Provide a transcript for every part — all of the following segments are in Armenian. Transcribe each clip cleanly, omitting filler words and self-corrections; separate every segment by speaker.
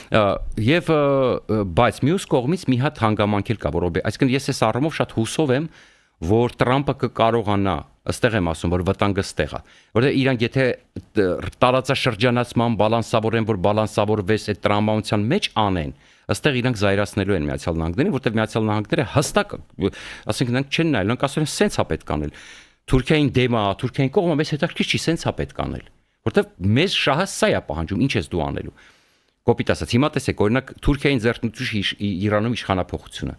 Speaker 1: Եվ բայց մյուս կողմից մի հատ հանգամանք էլ կա, որ այսինքն ես այս առումով շատ հուսով եմ, որ Տրամպը կկարողանա, ըստեղ եմ ասում, որ վտանգը ստեղ է, որտեղ իրանք եթե տարածաշրջանացման բալանսավորեն, որ բալանսավորվես այդ տրամաբանության մեջ անեն, ըստեղ իրանք զայրացնելու են Միացյալ Նահանգներին, որտեղ Միացյալ Նահանգները հստակ, ասենք նրանք չեն նայել, նրանք ասում են սենց է պետք անել։ Թուրքիային դեմա, Թուրքիային կողմը մեզ հետաքրքիր չի, սենց է պետք անել, որտեղ մեզ շահը սա է պահանջում, ինչ ես դու անելու։ Կոպիտ ասած, հիմա տեսեք, օրինակ Թուրքիային ձեռնտուր Իրանում իշխանափոխությունը,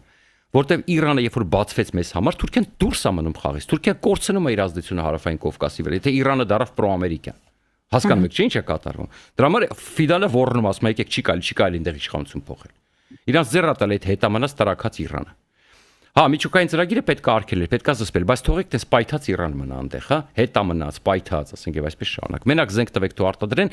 Speaker 1: որտեղ Իրանը երբ որ բացվեց մեզ համար, Թուրքիան դուրս է մնում խաղից։ Թուրքիան կորցնում է իր ազդեցությունը հարավային Կովկասի վրա, եթե Իրանը դարավ պրոամերիկյան։ Հասկանում եք, չէ՞ ինչ է կատարվում։ Դրա համար Ֆիդելը ոռնում ասում է, եկեք չի կարելի այնտեղ իշխանություն փոխել։ Իրանց ձեռ ատել այդ հետամնաց տարակած Իրանը։ Հա, միջուկային ծրագիրը պետք է արգելել, պետք է զսպել, բայց թողեք դες պայթած Իրան մնա այնտեղ, հա, հետամնաց, պայթած, ասենք եւ այսպես շարունակ։ Մենակ զենք տվեք թող արտադրեն,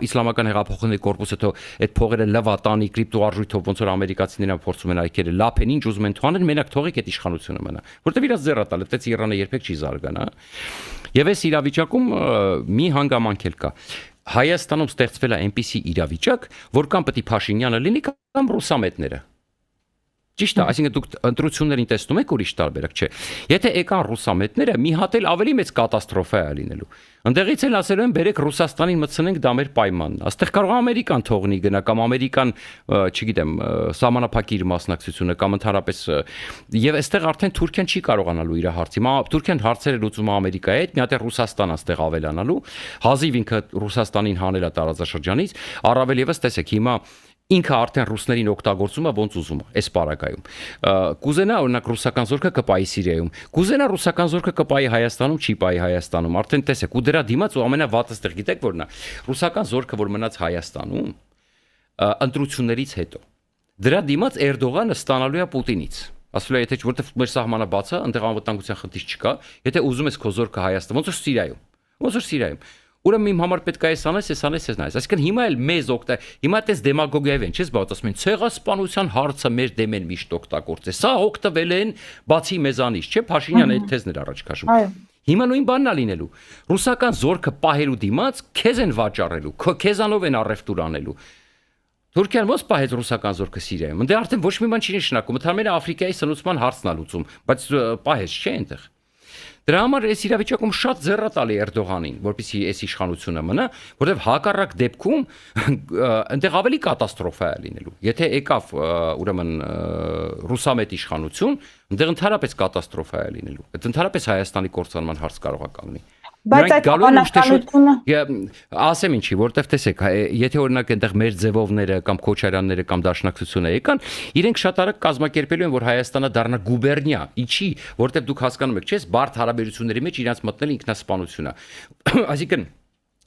Speaker 1: իսլամական հեղափոխությունների կորպուսը թող այդ փողերը լվատանի կրիպտոարժույթով ոնց որ ամերիկացիներն փորձում են այքերը լափեն, ինչ ուզում են թողնել, մենակ թողեք այդ իշխանությունը մնա, որտեւ իրաց ձեռ ատալ, այդպես Իրանը երբեք չի զարգանա։ Եվ այս իրավիճակում մի հանգամանք էլ կա։ Հայաստանում ստեղծվել է այնպիսի իրավիճակ, որ կամ պետք է Փաշինյանը լինի, կամ ռուսամետները։ Ճիշտ է, այսինքն դուք ընտրություններին տեսնում եք ուրիշ տարբերակ, չէ։ Եթե եկան ռուսամետները, մի հատ էլ ավելի մեծ կատաստրոֆա է լինելու։ Ընդեղից էլ ասելու են, բերեք Ռուսաստանին մտցնենք, դա մեր պայմանն է։ Այստեղ կարող է Ամերիկան թողնի գնա կամ Ամերիկան, չգիտեմ, սահմանափակի իր մասնակցությունը կամ ընդհանրապես եւ այստեղ արդեն Թուրքիան չի կարողանալու իր հարցի։ Թուրքիան հարցերը լուծում է Ամերիկայի հետ, մի հատ է Ռուսաստանը այստեղ ավելանալու, հազիվ ինքը Ռուսաստանին հանել է տարածաշրջանից, առավել եւս տեսեք հիմա ինքը արդեն ռուսներին օգտագործում է ոնց ուզում է այս պարագայում։ Կուզենա օրինակ ռուսական զորքը կպայի Սիրիայում, կուզենա ռուսական զորքը կպայի Հայաստանում, չի պայի Հայաստանում, արդեն տեսեք, ու դրա դիմաց ու ամենավատը ստեղ գիտեք որն է, ռուսական զորքը որ մնաց Հայաստանում ընտրություններից հետո, դրա դիմաց Էրդողանը ստանալու է Պուտինից։ Ասում է, եթե որտեղ մեր սահմանը բաց է, այնտեղ անվտանգության խնդիր չկա, եթե ուզում ես քո զորքը Հայաստան, ոնց որ Սիրիայում, ուրեմն իմ համար պետք է այս անես, այսինքն հիմա էլ մեզ հիմա այդպես դեմագոգիայով են, չես բաց ասում են, ցեղասպանության հարցը մեր դեմ են միշտ օգտագործել։ Սա օգտվել են բացի մեզանից, չէ՞, Փաշինյանը այդ թեզն էր առաջ քաշում։ Հիմա նույն բանն է լինելու։ Ռուսական զորքը պահելու դիմաց քեզ են վաճառելու, քեզանով են առևտուր անելու։ Թուրքիան ո՞նց պահեց ռուսական զորքը Սիրիայում։ Ընդ արդեն ոչ մի բան չի նշանակում, ընդհանրապես Աֆրիկայի սնուցման հարցն է լուծում, բայց պահեց չէ այնտեղ։ Դրա համար այս իրավիճակում շատ ձեռատալ է Էրդողանին, որպեսզի այս իշխանությունը մնա, որովհետև հակառակ դեպքում այնտեղ ավելի կատաստրոֆա է լինելու։ Եթե եկավ ուրեմն ռուսամետ իշխանություն, այնտեղ ընդհանրապես կատաստրոֆա է լինելու։ Այդ ընդհանրապես Հայաստանի կորցանման հարց կարող է կանգնի։
Speaker 2: Բայց այդ հավանականությունը
Speaker 1: ասեմ ինչի, որտեվ տեսեք, եթե օրինակ այնտեղ մեր ձևովները կամ Քոչարյանները կամ Դաշնակցությունը եկան, իրենք շատ արագ կազմակերպելու են, որ Հայաստանը դառնա գուբերնիա, ինչի, որտեվ դուք հասկանում եք, չէ՞, բարդ հարաբերությունների մեջ իրանց մտնել ինքնասպանություն է։ Այսինքն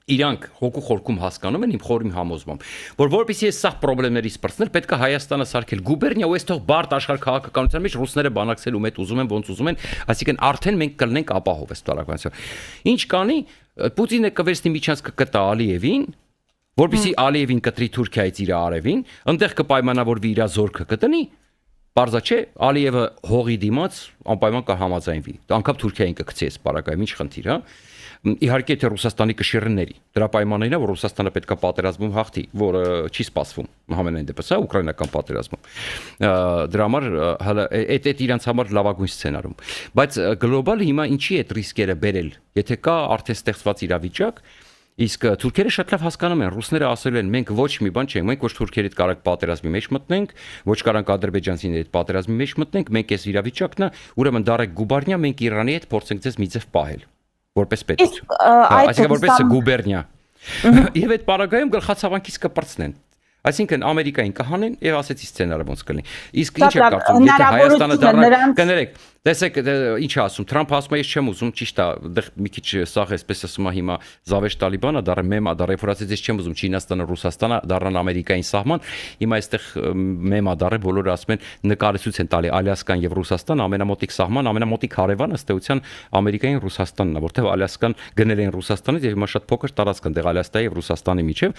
Speaker 1: իրանք հոգու խորքում հասկանում են իմ խորին համոզմամբ, որ որպեսզի այս սաղ խնդիրներից բրցնել, պետք է Հայաստանը սարքել գուբերնիա ու այս թող բարդ աշխարհ քաղաքականության մեջ ռուսները բանակցել ու մեծ ուզում են ոնց ուզում են, այսինքն արդեն մենք կլինենք ապահով այս տարածության։ Ինչ կանի, Պուտինը կվերցնի միջանցքը կտա Ալիևին, որպեսզի Ալիևին կտրի Թուրքիայից իր արևին, այնտեղ կպայմանավորվի իր զորքը կտնի, Պարզա չէ, Ալիևը հողի դիմաց անպայման կհամաձայնվի։ Անկապ Թուրքիային կգցի այս պարագայում, ինչ խնդիր, հա։ Իհարկե թե Ռուսաստանի կշիռների դրա պայմաններն է որ Ռուսաստանը պետք է պատերազմում հաղթի, որը չի սպասվում համենայն դեպս, հա, ուկրաինական պատերազմում։ Դրա համար այդ իրանց համար լավագույն սցենարում։ Բայց գլոբալ հիմա ինչի է այդ ռիսկերը բերել, եթե կա արդեն ստեղծված իրավիճակ, իսկ թուրքերը շատ լավ հասկանում են, ռուսները ասել են մենք ոչ մի բան չենք, մենք ոչ թուրքերի հետ կարող պատերազմի մեջ մտնենք, ոչ կարող ադրբեջանցիների հետ պատերազմի մեջ մտնենք, մենք այս իրավիճակն է, ուրեմն դարեք գուբարնիա, մենք Իրանի հետ փորձենք ձեզ մի ձև պահել, որպես պետություն, այսինքն որպես գուբերնիա։ Եվ այդ պարագայում գլխացավանքից կպրծնեն։ Այսինքն Ամերիկային կհանեն եւ ասեցի սցենարը ոնց կլինի։ Իսկ ինչ է կարծում, եթե Հայաստանը դառնա, կներեք, տեսեք, ինչ է ասում, Թրամփը ասում է, ես չեմ ուզում, ճիշտ է, դեռ մի քիչ սաղ էսպես ասում է հիմա Զավեշ Տալիբանը, դառը մեմա, դառը ֆորացից ես չեմ ուզում Չինաստանը, Ռուսաստանը դառնան Ամերիկային սահման, հիմա այստեղ մեմա դառը բոլորը ասում են նկարեցույց են տալի Ալյասկան եւ Ռուսաստան, ամենամոտիկ սահման, ամենամոտիկ հարևանը ըստ էության Ամերիկային Ռուսաստանն է, որտեղ Ալյասկան գնել են Ռուսաստանից եւ հիմա շատ փոքր տարածք ընդեղ Ալյասկայի եւ Ռուսաստանի միջեւ,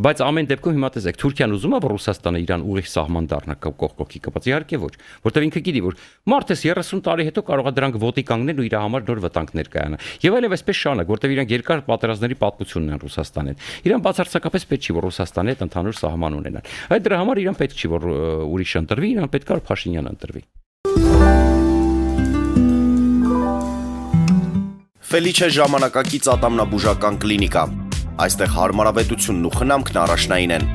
Speaker 1: բայց ամեն դեպքում հիմա տեսեք Թուրքիան ուզում է, որ Ռուսաստանը իրան ուղիղ սահման դառնա կողքի կապած, իհարկե ոչ, որտեղ ինքը գիտի, որ մարդես 30 տարի հետո կարող է դրանք ոտի կանգնել ու իր համար նոր վտանգներ կայանա։ Եվ այլև այսպես շարունակ, որտեղ իրանք երկար պատերազմների պատմությունն են Ռուսաստանի հետ։ Իրան բացարձակապես պետք չի, որ Ռուսաստանի հետ ընդհանուր սահման ունենան։ Այդ դրա համար իրան պետք չի, որ ուրիշ ընտրվի, իրան պետք է որ Փաշինյանը ընտրվի։
Speaker 3: Ֆելիչե ժամանակակից ատամնաբուժական կլինիկա։ Այստեղ հարմարավետությունն ու խնամքն առաջնային են։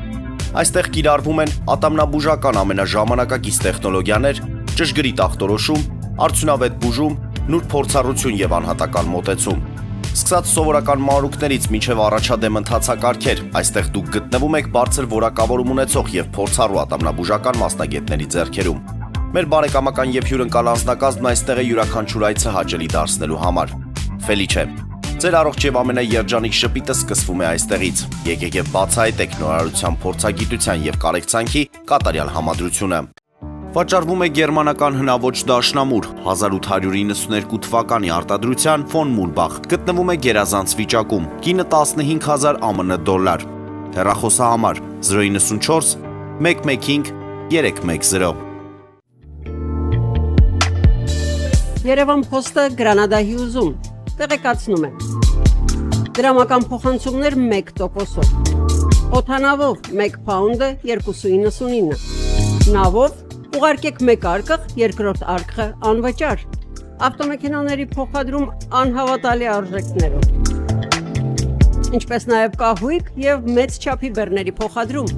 Speaker 3: Այստեղ կիրառվում են ատամնաբուժական ամենաժամանակակից տեխնոլոգիաներ, ճշգրիտ ախտորոշում, արդյունավետ բուժում, նուրբ փորձառություն եւ անհատական մոտեցում։ Սկսած սովորական մանրուքներից մինչև առաջադեմ ընթացակարգեր, այստեղ դուք գտնվում եք բարձր որակավորում ունեցող եւ փորձառու ատամնաբուժական մասնագետների ձեռքերում։ Մեր բարեկամական եւ հյուրընկալ անձնակազմն այստեղ է յուրաքանչյուր այցը հաճելի դարձնելու համար։ Ֆելիչե, ձեր առողջ եւ ամենաերջանիկ շպիտը սկսվում է այստեղից։ Եկեք եւ բացահայտեք նորարարության փորձագիտության եւ կարեկցանքի կատարյալ համադրությունը։ Վաճառվում է գերմանական հնաոճ դաշնամուր 1892 թվականի արտադրության ֆոն Մուլբախ։ Գտնվում է գերազանց վիճակում։ Կինը 15000 ԱՄՆ դոլար։ Հեռախոսահամար 094 115 310։
Speaker 4: Երևան փոստը Գրանադա Հյուզում տեղեկացնում է։ Դրամական փոխանցումներ 1%-ով։ Օդանավով 1 պաունդը 2.99։ Նավով ուղարկեք 1 արկղ, երկրորդ արկղը անվճար։ Ավտոմեքենաների փոխադրում անհավատալի արժեքներով։ Ինչպես նաև կահույք եւ մեծ չափի բեռների փոխադրում։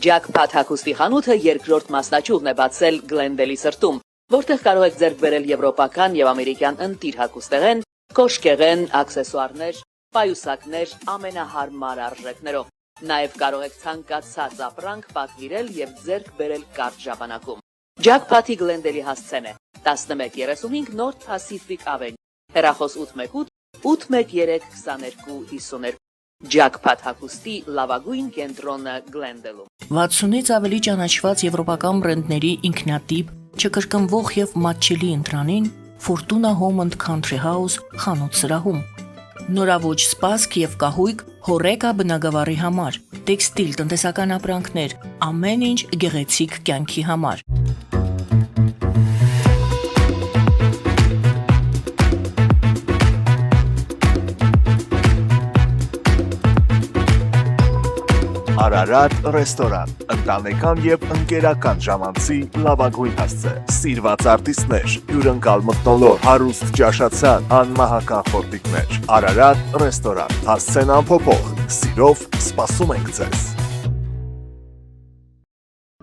Speaker 5: Ջաքփաթ հագուստի խանութը երկրորդ մասնաճյուղն է բացել Գլենդելի սրտում, որտեղ կարող եք ձեռք բերել եվրոպական եւ ամերիկյան ընտիր հագուստեղեն, կոշկեղեն, աքսեսուարներ, պայուսակներ ամենահարմար արժեքներով։ Նաև կարող եք ցանկացած ապրանք պատվիրել եւ ձեռք բերել կարճ ժամանակում։ Ջաքփաթի Գլենդելի հասցեն է 1135 North Pacific Avenue, հեռախոս 818 813 2252։ Ջաքփաթ հագուստի լավագույն կենտրոնը Գլենդելում։
Speaker 6: 60-ից ավելի ճանաչված եվրոպական բրենդների ինքնատիպ, չկրկնվող եւ մատչելի ընտրանին Fortuna Home and Country House խանութ սրահում։ Նորավոճ սպասք եւ կահույք հորեկա բնագավառի համար, տեքստիլ տնտեսական ապրանքներ, ամեն ինչ գեղեցիկ կյանքի համար։
Speaker 7: Արարատ ռեստորան, ընտանեկան եւ ընկերական ժամանցի լավագույն հասցե, սիրված արտիստներ, հյուրընկալ մթնոլորտ, հարուստ ճաշացան, անմահական խորտիկներ։ Արարատ ռեստորան, հասցեն անփոփոխ, սիրով սպասում ենք ձեզ։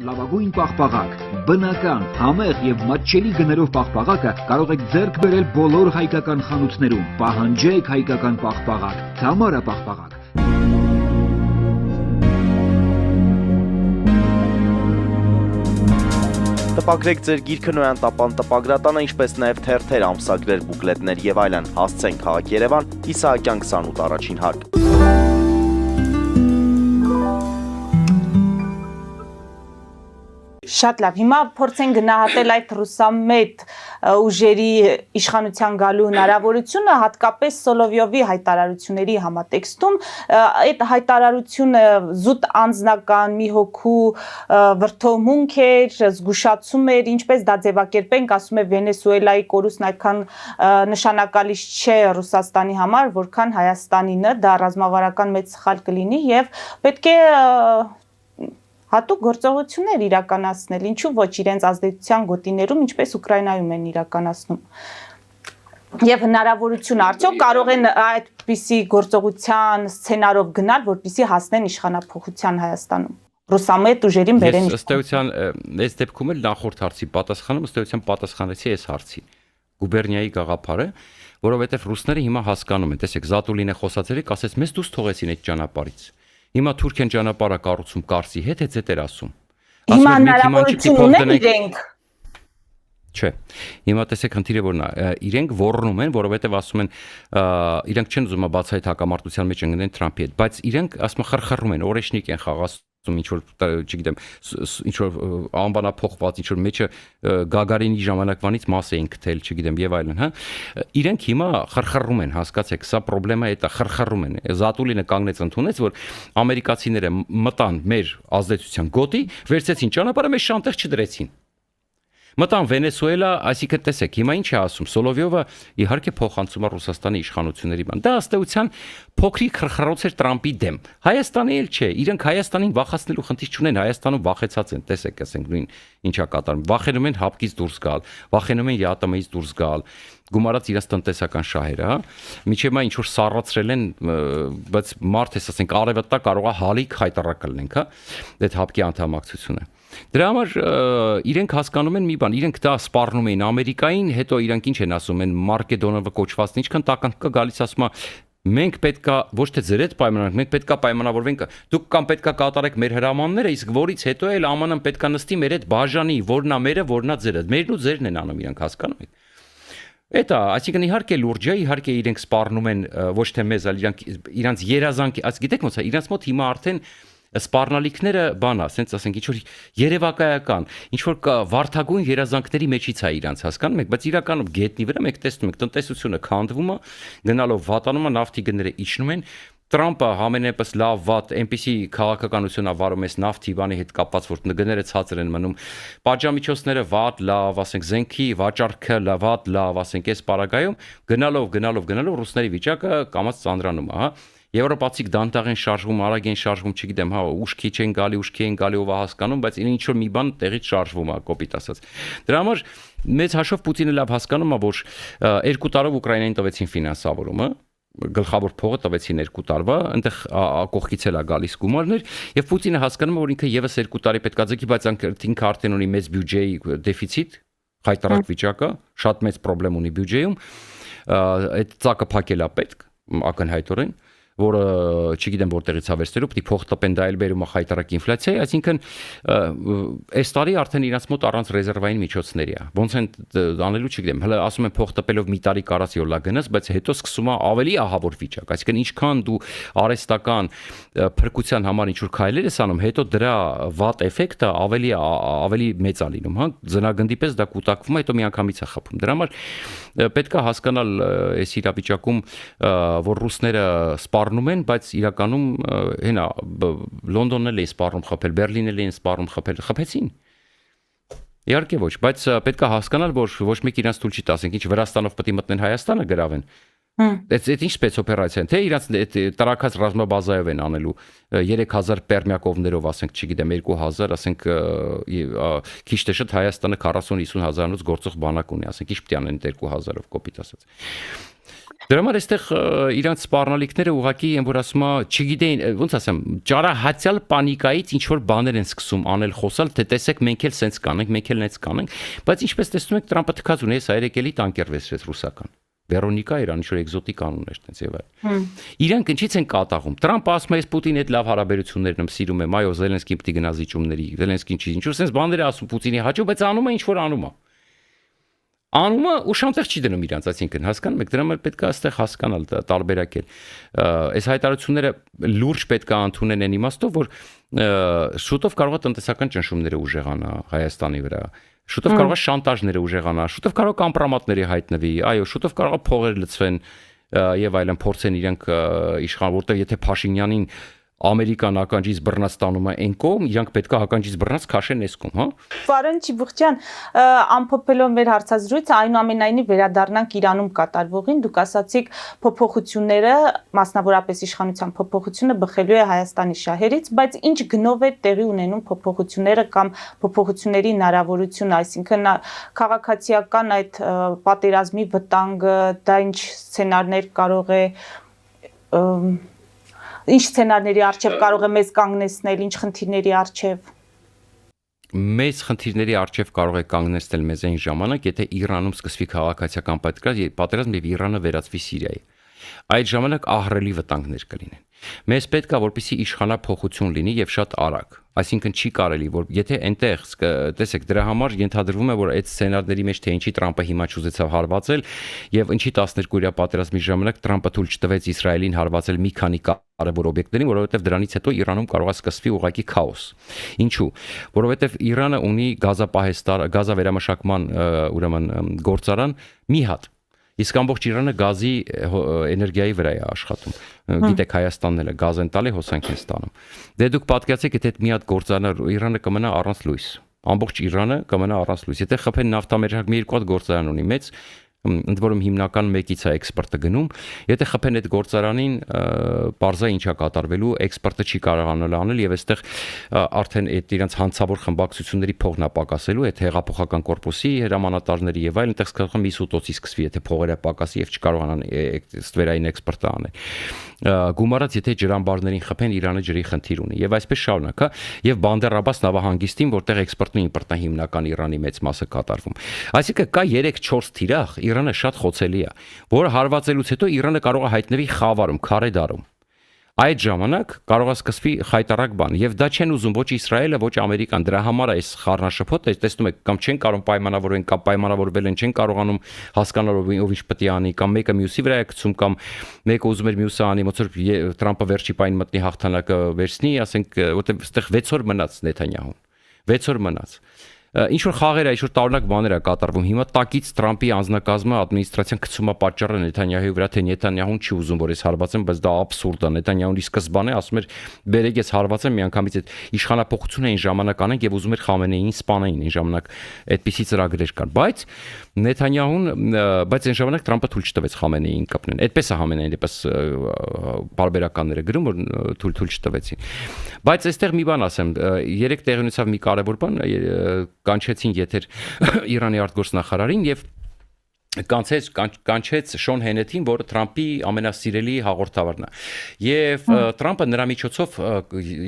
Speaker 8: Լավագույն պաղպաղակ, բնական, համեղ եւ մատչելի գներով պաղպաղակը կարող եք ձեռք բերել բոլոր հայկական խանութներում։ Պահանջեք հայկական պաղպաղակ, Թամարա պաղպաղակ։
Speaker 3: Տպագրեք ձեր գիրքը Նոյան տապան տպագրատանը, ինչպես նաև թերթեր, ամսագրեր, բուկլետներ եւ այլն։ Հասցեն քաղաք Երևան, Իսահակյան 28 առաջին հարկ։
Speaker 2: Շատ լավ։ Հիմա փորձենք գնահատել այդ ռուսամետ ուժերի իշխանության գալու հնարավորությունը, հատկապես Սոլովյովի հայտարարությունների համատեքստում։ Այդ հայտարարությունը զուտ անձնական մի հոգու վրդովմունք էր, զգուշացում էր, ինչպես դա ձևակերպենք, ասում է Վենեսուելայի կորուստն այդքան նշանակալից չէ Ռուսաստանի համար, որքան Հայաստանինը, դա ռազմավարական մեծ սխալ կլինի եւ պետք է հատուկ գործողություններ իրականացնել, ինչու ոչ իրենց ազդեցության գոտիներում, ինչպես Ուկրաինայում են իրականացնում։ Եվ հնարավորություն արդյոք կարող են այդպիսի գործողության սցենարով գնալ, որպեսզի հասնեն իշխանափոխության Հայաստանում։ Ռուսամետ ուժերին բերեն։
Speaker 1: Ըստ էության, այս դեպքում էլ նախորդ հարցի պատասխանում ըստ էության պատասխանեցի այս հարցին։ Գուբերնիայի գաղափարը, որովհետև ռուսները հիմա հասկանում են, տեսեք, Զատուլինը խոսացելիք, ասեց, մեզ դուրս թողեցին այդ ճանապարհից։ Հիմա Թուրքիան ճանապարհը կառուցում Կարսի հետ, էդ ասում։
Speaker 2: Հիմա հնարավորություն ունեն իրենք։
Speaker 1: Չէ։ Հիմա տեսեք խնդիրը որն է, իրենք ոռնում են, որովհետև ասում են, իրենք չեն ուզում բացահայտ հակամարտության մեջ ընկնեն Թրամփի հետ, բայց իրենք ասում խրխռում են, օրեշնիկ են խաղացում, նստում, ինչ որ, չգիտեմ, ինչ որ անբանափոխված, ինչ որ մեջը Գագարինի ժամանակվանից մաս էին գտել, չգիտեմ, եւ այլն, հա։ Իրենք հիմա խրխռում են, հասկացեք, սա խնդրեմը է, դա խրխռում են։ Զատուլինը կանգնեց ընդունեց, որ ամերիկացիները մտան մեր ազդեցության գոտի, վերցեցին ճանապարհը, մեզ շանտեղ չդրեցին։ Մտան Վենեսուելա, այսինքն տեսեք, հիմա ինչ է ասում Սոլովյովը, իհարկե փոխանցում է Ռուսաստանի իշխանությունների բան։ Դա ըստ էության փոքրիկ խրխռոց էր Տրամպի դեմ։ Հայաստանի էլ չէ, իրենք Հայաստանին վախացնելու խնդիր չունեն, Հայաստանում վախեցած են, տեսեք, ասենք նույն ինչա կատարում։ Վախենում են հապկից դուրս գալ, վախենում են ԵԱՏՄ-ից դուրս գալ, գումարած իրենց տնտեսական շահերը, հա։ Միջև մա ինչ որ սառացրել են, բայց մարդ էս ասենք արևտա կարող է հալիկ հայտարարել լինենք, հա։ Այդ հապկի անդամակցությունը։ Դրա համար իրենք հասկանում են մի բան, իրենք դա սպառնում էին Ամերիկային, հետո իրենք ինչ են ասում են Մարկեդոնովը կոչվածն ինչքան տականք կա գալիս ասում է մենք պետքա ոչ թե ձեր հետ պայմանավորենք, մենք պետքա պայմանավորվենք, դուք կամ պետքա կատարեք մեր հրամանները, իսկ որից հետո էլ ԱՄՆ-ն պետքա նստի մեր հետ բաժանի, որնա մերը, որնա ձերը, մերն ու ձերն են անում իրենք, հասկանում եք։ Էտա, այսինքն իհարկե լուրջ է, իհարկե իրենք սպառնում են ոչ թե մեզ, այլ իրանց երազանքի, այս գիտեք ոնց է, իրանց մոտ հիմա արդեն սպառնալիքները բան է, ասենց ասենք ինչ որ երևակայական, ինչ որ վարդագույն երազանքների մեջից է իրանց, հասկանում եք, բայց իրականում գետնի վրա մենք տեսնում ենք տնտեսությունը քանդվում է, գնալով վատանում է, նավթի գները իջնում են, Տրամպը համենայնպես լավ վատ այնպիսի քաղաքականություն ավարում է նավթի բանի հետ կապված, որ գները ցածր են մնում, պատժամիջոցները վատ լավ, ասենք զենքի վաճառքը վատ լավ, ասենք այս պարագայում գնալով ռուսների վիճակը կամաց ծանրանում է, հա։ Եվրոպացիք դանդաղ են շարժվում, արագ են շարժվում, չգիտեմ, հա, ուշքի չեն գալի ով հասկանում, բայց ինչ որ մի բան տեղից շարժվում է, կոպիտ ասած։ Դրա համար մեծ հաշվով Պուտինը լավ հասկանում է, որ 2 տարով Ուկրաինային տվեցին ֆինանսավորումը, գլխավոր փողը տվեցին 2 տարվա, այնտեղ կողքից էլ է գալիս գումարներ, եւ Պուտինը հասկանում է, որ ինքը եւս 2 տարի պետք է ձգի, բայց ինքը արդեն ունի մեծ բյուջեի դեֆիցիտ, խայտարակ վիճակը, շատ մեծ խնդրեմ ունի բյուջեում, այդ ծակը փակել է պետք, ակնհայտորեն, որը չգիտեմ որտեղից հավերցնելու, պետք է փող տպեն, դա էլ բերում է խայտարակ ինֆլյացիայի, այսինքն այս տարի արդեն իրանց մոտ առանց ռեզերվային միջոցների է։ Ոնց են անելու չգիտեմ, հələ ասում են փող տպելով մի տարի կարած յոլա գնաս, բայց հետո սկսում է ավելի ահավոր վիճակ, այսինքն ինչքան դու արհեստական փրկության համար ինչ որ քայլեր ես անում, հետո դրա վատ էֆեկտը ավելի մեծ է լինում, հա, ձնագնդի պես դա կուտակվում է, հետո միանգամից է խփում։ Դրա համար պետք է հասկանալ այս իրավիճակում, որ ռուսները սպառնում են, բայց իրականում հենա Լոնդոնն էլ է սպառում խփել, Բերլինն էլ է սպառում խփել, խփեցին։ Իհարկե ոչ, բայց պետք է հասկանալ, որ ոչ մեկ իրանց թույլ չի տա, ասենք ինչ Վրաստանով պետք է մտնեն Հայաստանը գրավեն։ Այդ ինչ սպեցօպերացիա են, թե իրանց տարակած ռազմաբազայով են անելու 3000 պերմյակովներով, ասենք, չգիտեմ, 2000, ասենք քիչ թե շատ Հայաստանը 40-50 հազարանոց գործող բանակ ունի, ասենք ինչ պետք է անեն 2000-ով կոպիտ ասած։ Դրա համար այստեղ իրանց սպառնալիքները ուղղակի են, որ ասում է, չգիտեին, ոնց ասեմ, ճարահացյալ պանիկայից ինչ որ բաներ են սկսում անել, խոսալ, թե տեսեք մենք էլ սենց կանենք, մենք էլ նենց կանենք, բայց ինչպես տեսնում եք, Տրամպը թքած ունի, այս այրեկելի տանկեր վեցրեց ռուսական։ Վերոնիկա իրան ինչ որ էկզոտիկ անուն էր տենց եւ այլ։ Իրանք ինչից են կատաղում։ Տրամպը ասում է, ես Պուտինի հետ լավ հարաբերություններն եմ, սիրում եմ, այո, Զելենսկին պիտի գնա զիջումների, Զելենսկին չի, ինչ որ սենց բաներ է ասում Պուտինի հաճո, բայց անում է ինչ որ անում է։ Անումը ու շանտեղ չի դնում իրանց, այսինքն հասկանում եք, դրա համար պետք է այստեղ հասկանալ, տարբերակել։ Այս հայտարարությունները լուրջ պետք է ընդունեն այն իմաստով, որ շուտով կարող է տնտեսական ճնշումները ուժեղանա Հայաստանի վրա, շուտով կարող է շանտաժները ուժեղանա, շուտով կարող է կամպրոմատների հայտնվի, այո, շուտով կարող է փողեր լցվեն եւ այլն, փորձեն իրենք իշխան, որտեղ եթե Փաշինյանին Ամերիկան ականջից բռնած տանում է այն կողմ, իրանք պետք է ականջից բռնած քաշեն այս կողմ, հա։
Speaker 2: Վարեն Չիբուխյան, ամփոփելով մեր հարցազրույցը, այնուամենայնիվ վերադառնանք Իրանում կատարվողին, դուք ասացիք փոփոխությունները, մասնավորապես իշխանության փոփոխությունը բխելու է Հայաստանի շահերից, բայց ինչ գնով է տեղի ունենում փոփոխությունները կամ փոփոխությունների հնարավորությունը, այսինքն քաղաքացիական այդ պատերազմի վտանգը, դա ինչ սցենարներ կարող է ինչ սցենարների արչև կարող է մեզ կանգնեցնել, ինչ խնդիրների արչև։
Speaker 1: Մեծ խնդիրների արչև կարող է կանգնեցնել մեզ այն ժամանակ, եթե Իրանում սկսվի քաղաքացիական պատերազմ եւ Իրանը վերածվի Սիրիայի։ Այդ ժամանակ ահռելի վտանգներ կլինեն։ Մեզ պետք է որպեսզի իշխանափոխություն լինի եւ շատ արագ։ Այսինքն չի կարելի, որ եթե այնտեղ տեսեք դրա համար ենթադրվում է, որ այդ սցենարների մեջ թե ինչի Տրամպը հիմա չուզեցավ հարվածել եւ ինչի 12-օրյա պատերազմի ժամանակ Տրամպը թույլ չտվեց Իսրայելին հարվածել մի քանի կարևոր օբյեկտներին, որովհետև դրանից հետո Իրանում կարող է սկսվի ուղղակի քաոս։ Ինչու՞։ Որովհետև Իրանը ունի գազավերամշակման ուրեմն գործարան մի հատ։ Իսկ ամբողջ Իրանը գազի էներգիայի վրա է աշխատում։ Գիտեք, Հայաստանն էլ է գազ են տալի, հոսանք են ստանում։ Դե դուք պատկերացեք, եթե այդ մի հատ գործարան Իրանը կմնա առանց լույս։ Ամբողջ Իրանը կմնա առանց լույս։ Եթե խփեն նավթամերժակ մի երկու հատ գործարան ունի մեծ, ընդ որում հիմնական մեկից է էքսպորտը գնում, եթե խփեն այդ գործարանին, բարձա ինչա կատարվելու, էքսպորտը չի կարողանալ անել եւ այստեղ արդեն այդ իրենց հանցավոր խմբակցությունների փողն է պակասելու, այդ հեղափոխական կորպուսի հրամանատարների եւ այլն, այդտեղ սկսում մի սուտոցի սկսվի, եթե փողերը պակասի եւ չկարողանան ստվերային էքսպորտը անել։ Գումարած եթե ջրամբարներին խփեն, Իրանը ջրի խնդիր ունի եւ այսպես շարունակ, եւ Բանդեր Աբբաս նավահանգիստին, որտեղ էքսպորտն ու իմպորտն հիմնական Իրանի մեծ մասը կատարվում։ Այսինքն կա 3-4 թիրախ, Իրանը շատ խոցելի է, որը հարվածելուց հետո Իրանը կարող է հայտնվի Խավարում, Քարեդարում։ Այդ ժամանակ կարող է սկսվի խայտարակ բան եւ դա չեն ուզում ոչ Իսրայելը, ոչ Ամերիկան, դրա համար է այս խառնաշփոթը, տեսնում եք, կամ չեն կարող պայմանավորեն, կամ պայմանավորվել են, չեն կարողանում հասկանալ ով ինչ պետք է անի, կամ մեկը մյուսի վրա է գցում, կամ մեկը ուզում էր մյուսը անի, ոնց որ Թրամփը վերջի պայն մտնի հաղթանակը վերցնի, ասենք, որտեղ այստեղ 6 օր մնաց Նեթանյահուն, 6 օր մնաց։ Ինչ որ խաղեր է, ինչ որ տարօրինակ բաներ է կատարվում։ Հիմա տակից Թրամփի անձնակազմը ադմինիստրացիան գցում է պատճառը Նեթանյահուի վրա, թե Նեթանյահուն չի ուզում, որ ես հարվածեմ, բայց դա աբսուրդ է։ Նեթանյահունի սկզբանե ասում էր, բերեք ես հարվածեմ, միանգամից այդ իշխանապողությունը այն ժամանակ անենք եւ ուզում էր Խամենեին սպանեին, այն ժամանակ այդպիսի ծրագրեր կար, բայց Նեթանյահուն, բայց այն ժամանակ Թրամփը թույլ չտվեց Խամենեին կապնեն։ Այդպես է Խամենեին, դեպս բարբերականները գրում, որ թույլ չտվեցին։ Բայց այստեղ մի բան ասեմ, 3 տեղի ունեցավ մի կարևոր բան, կանչեցին եթեր Իրանի արտգործնախարարին եւ կանչեց Շոն Հենեթին, որը Թրամփի ամենասիրելի հաղորդավարն է։ Եվ Թրամփը նրա միջոցով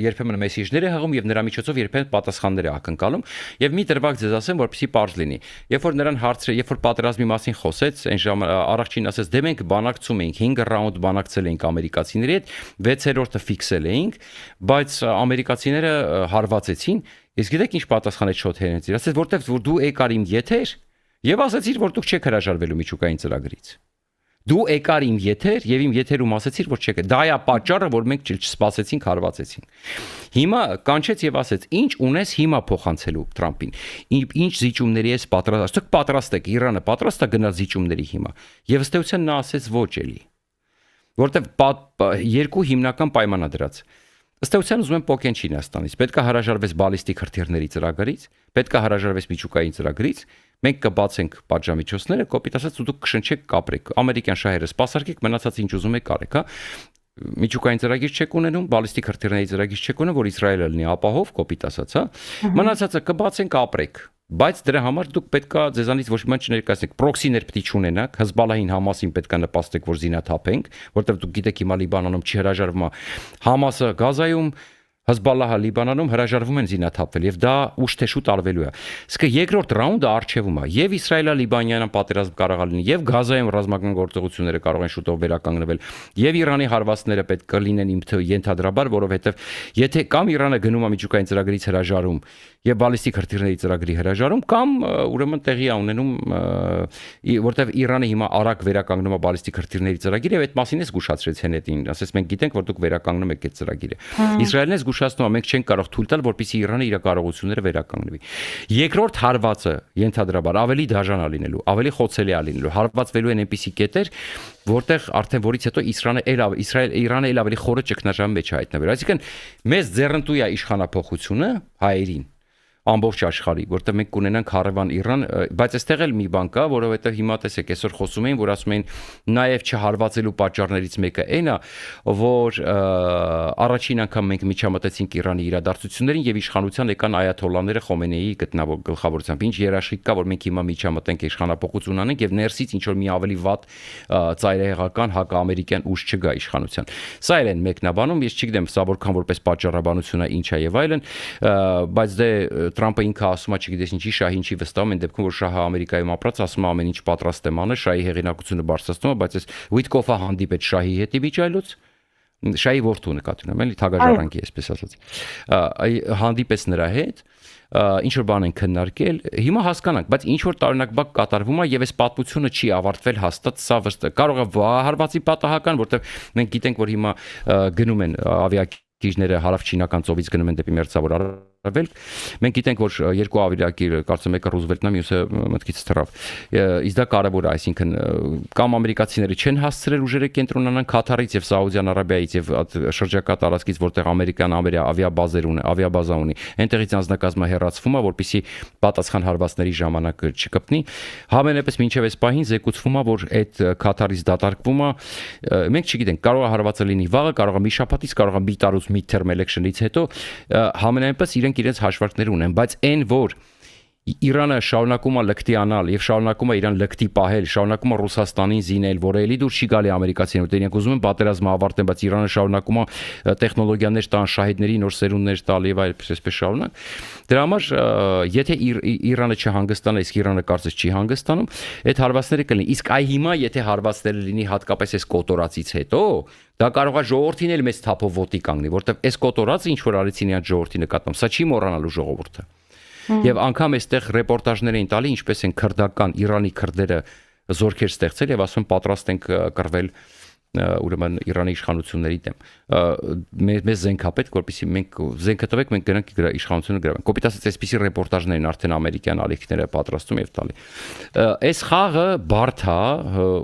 Speaker 1: երբեմն մեսեջներ է հղում եւ նրա միջոցով երբեմն պատասխաններ է ակնկալում եւ մի դրվագ ձեզ ասեմ, որպեսզի պարզ լինի։ Երբ որ նրան հարցրել, երբ որ պատերազմի մասին խոսեց, այն ժամանակ առաջին ասեց, դե մենք բանակցում էինք, 5 ռաունդ բանակցել էինք ամերիկացիների հետ, 6-րդը ֆիքսել էինք, բայց ամերիկացիները հարվածեցին։ Իսկ գիտեք ինչ պատասխանեց Շոն Հենեթին, ասեց, որտեվ որ դու եկար իմ եթեր եւ ասացիր, որ դուք չեք հրաժարվելու միջուկային ծրագրից։ Դու եկար իմ եթեր եւ իմ եթերում ասացիր, որ չեք։ Դա է պատճառը, որ մենք չսպասեցինք, հարվածեցինք։ Հիմա կանչեց եւ ասեց, ինչ ունես հիմա փոխանցելու Թրամփին։ Ինչ զիջումների ես պատրաստ, ասեք պատրաստ եք, Իրանը պատրաստ է գնալ զիջումների հիմա։ Եվ ըստ էության նա ասեց ոչ էլի։ Որտեվ երկու հիմնական պայման է դրած։ Ըստ էության ուզում են փոխեն Չինաստանից։ Պետք է հրաժարվես բալիստիկ հրթիռների ծրագրից, պետք է հրաժարվես միջուկային ծրագրից, մենք կբացենք պատժամիջոցները, կոպիտ ասած, դուք կշնչեք կապրեք։ Ամերիկյան շահերը սպասարկեք, մնացածը ինչ ուզում եք կարեք, հա։ Միջուկային ծրագիր չեք ունենում, բալիստիկ հրթիռների ծրագիր չեք ունենում, որ Իսրայելը լինի ապահով, կոպիտ ասած, հա։ Մնացածը կբացենք, ապրեք։ Բայց դրա համար դուք պետքա ձեզանից ոչ մի բան չներկայացնեք, պրոքսիներ պետք է չունենաք, Հեզբալլահին, Համասին պետքա նպաստեք, որ զինաթափենք, որտեղ դուք գիտեք հիմա Լիբանանում չի հրաժարվում Համասը Գազայում, Հեզբալլահը Լիբանանում հրաժարվում են զինաթափվել եւ դա ուշ թե շուտ արվելու է։ Իսկ երկրորդ ռաունդը արժևում է եւ Իսրայելա-Լիբանյան պատերազմ կարող է լինի եւ Գազայում ռազմական գործողությունները կարող են շուտով վերականգնվել եւ Իրանի հարվածները պետք է լինեն ենթադրաբար, որովհետեւ եթե կամ Իրանը գնում է միջուկային ծրագրից հրաժարում եւ բալիստիկ հրթիռների ծրագրի հրաժարում կամ ուրեմն տեղի է ունենում որտեվ Իրանը հիմա արագ վերականգնում է բալիստիկ հրթիռների ծրագիրը եւ այդ մասին է զգուշացրեց Հենետին, ասես մենք գիտենք որ դուք վերականգնում եք այդ ծրագիրը։ Իսրայելն է զգուշացնում է մենք չենք կարող թույլ տալ որպեսզի Իրանը իր կարողությունները վերականգնվի։ Երկրորդ հարվածը ենթադրաբար ավելի դաժան է լինելու, ավելի խոցելի է լինելու, հարվածվելու են այնպիսի կետեր, որտեղ արդեն որից հետո Իրանը էլ ավելի խորը ճգնաժամի մեջ է հայտնվել։ Այսինքն մեծ ձեռնտու է իշխանապողությունը հայերին ամբողջ աշխարհի, որտեղ մենք կունենանք հարևան Իրան, բայց այստեղ էլ մի բան կա, որովհետև հիմա տեսեք, այսօր խոսում էին, որ ասում էին նաև չհարվածելու պատճառներից մեկը այն է, որ առաջին անգամ մենք միջամտեցինք Իրանի իրադարձություններին եւ իշխանության եկան այաթոլլաները Խոմեյնիի գլխավորությամբ, ինչ երաշխիք կա, որ մենք հիմա միջամտենք իշխանապողություն անենք եւ ներսից ինչ որ մի ավելի վատ ծայրահեղական հակաամերիկյան ուժ չգա իշխանության։ Սա էլ են մեկնաբանում, ես չգիտեմ, սա որքան որպես պատճառաբանություն է, ինչ է եւ այլն, բայց դե Թրամփը ինքը ասում է, չգիտես ինչի, շահին չի վստահում, այն դեպքում որ շահը Ամերիկայում ապրած, ասում է ամեն ինչ պատրաստ եմ անել, շահի հեղինակությունը բարձրացնում է, բայց այս Ուիտկոֆը հանդիպեց շահի հետ իբիջայլուց, Շայի որդու նկատի ունեմ, էլի թագաժառանգի, այսպես ասած։ Հանդիպես նրա հետ, ինչ որ բան են քննարկել, հիմա հասկանանք, բայց ինչ որ տարօրինակ բան կատարվում է եւ այս պատմությունը չի ավարտվել հաստատ, սա կարող է հարվածի պատահական, որտեղ մենք գիտենք, որ հիմա գնում են ավիակիչները հարավչինական ծովից գնում են դեպի մերձավոր արևելք։ Մենք գիտենք, որ երկու ավիակիր, կարծում եմ մեկը Ռուզվելտն է, մյուսը մտքից թռավ։ Իսկ դա կարևոր է, այսինքն կամ ամերիկացիները չեն հասցրել ուժերը կենտրոնանան Քաթարից եւ Սաուդյան Արաբիայից եւ շրջակա տարածքից, որտեղ ամերիկան ավիաբազա ունի, այնտեղից անձնակազմը հեռացվում է, որպեսզի պատասխան հարվածների ժամանակ չկպնի։ Համենայնպես մինչեւ այս պահին զեկուցվում է, որ այդ Քաթարից դատարկվում է, մենք չգիտենք, կարող է հարվածը լինի վաղը, կարող է մի շաբաթից, կարող է մի տարուց mid-term election-ից հետո, համենայնպես իրենց հաշվարկներ ունեն, բայց այն որ Իրանը շարունակում է լկտի անալ եւ շարունակում է իրան լկտի պահել, շարունակում է Ռուսաստանին զինել, որը էլի դուր չի գալի ամերիկացիներին, որտեղ իրենք ուզում են պատերազմը ավարտեն, բայց Իրանը շարունակում է տեխնոլոգիաներ տան, շահիդների նոր սերունդներ տալ եւ այսպես շարունակ։ Դրա համար եթե Իրանը չհանգստանա, իսկ Իրանը կարծես չի հանգստանում, այդ հարվածները կլինի։ Իսկ այ հիմա եթե հարվածները լինի հատկապես այս կոտորածից հետո, դա կարող է ժողովրդին էլ մեծ թափով ոտի կանգնի, որտեղ այս կոտորածը ինչ որ արեցին իրանց ժողովրդի նկատմամբ, սա չի մոռանալու ժողովուրդը։ Եվ անգամ այստեղ ռեպորտաժներ են տալի, ինչպես են քրդական Իրանի քրդերը զորքեր ստեղծել եւ ասում պատրաստ ենք կռվել ուրեմն Իրանի իշխանությունների դեմ։ Մեզ զենք է պետք, որպեսզի մենք զենքը տվեք, մենք գնանք իշխանությունը գրավենք։ Կոպիտ ասած, այսպիսի ռեպորտաժներ են արդեն ամերիկյան ալիքները պատրաստում եւ տալի։ Այս խաղը բարդ է,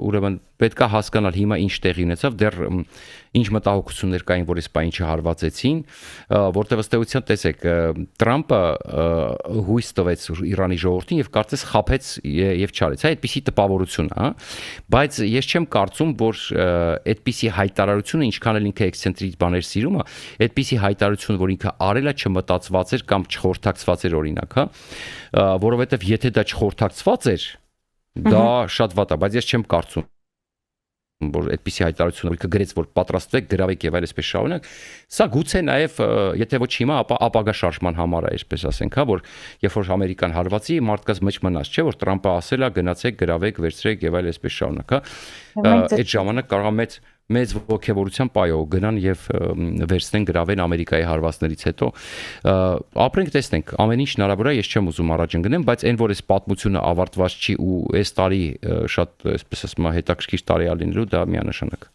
Speaker 1: ուրեմն պետք է հասկանալ հիմա ինչ տեղի ունեցավ, դեռ ինչ մտահոգություններ կային, որ այս բանը չհարվածեցին, որտեղ ըստ էության տեսեք, Տրամպը հույս տվեց Իրանի ժողովրդին եւ կարծես խաբեց եւ չարեց։ Հա, այդպիսի տպավորություն է, հա, բայց ես չեմ կարծում, որ այդպիսի հայտարարությունը, ինչքան էլ ինքը էքսցենտրիկ բաներ սիրում է, այդպիսի հայտարարություն, որ ինքը արել է, չմտածված էր կամ չխորհրդակցված էր օրինակ, հա, որովհետեւ եթե դա չխորհրդակցված էր, դա շատ վատ է, բայց ես չեմ կարծում որ այդպիսի հայտարարություն որ գրեց որ պատրաստվեք գրավեք եւ այլ այսպես շարունակ սա գուցե նաեւ եթե ոչ հիմա ապա ապագա շարժման համար է այսպես ասենք հա որ երբ որ ամերիկան հարվածի մարդկաց մեջ մնաց չէ որ Տրամպը ասել է գնացեք գրավեք վերցրեք եւ այլ այսպես շարունակ հա այդ ժամանակ կարող է մեծ ողջավորության պայով գնան եւ վերցնեն գրավեն Ամերիկայի հարվածներից հետո ապրենք տեսնենք ամեն ինչ հնարավոր է ես չեմ ուզում առաջ ընկնեմ բայց այն որ այս պատմությունը ավարտված չի ու այս տարի շատ այսպես ասում հետաքրքիր տարի է լինելու դա միանշանակ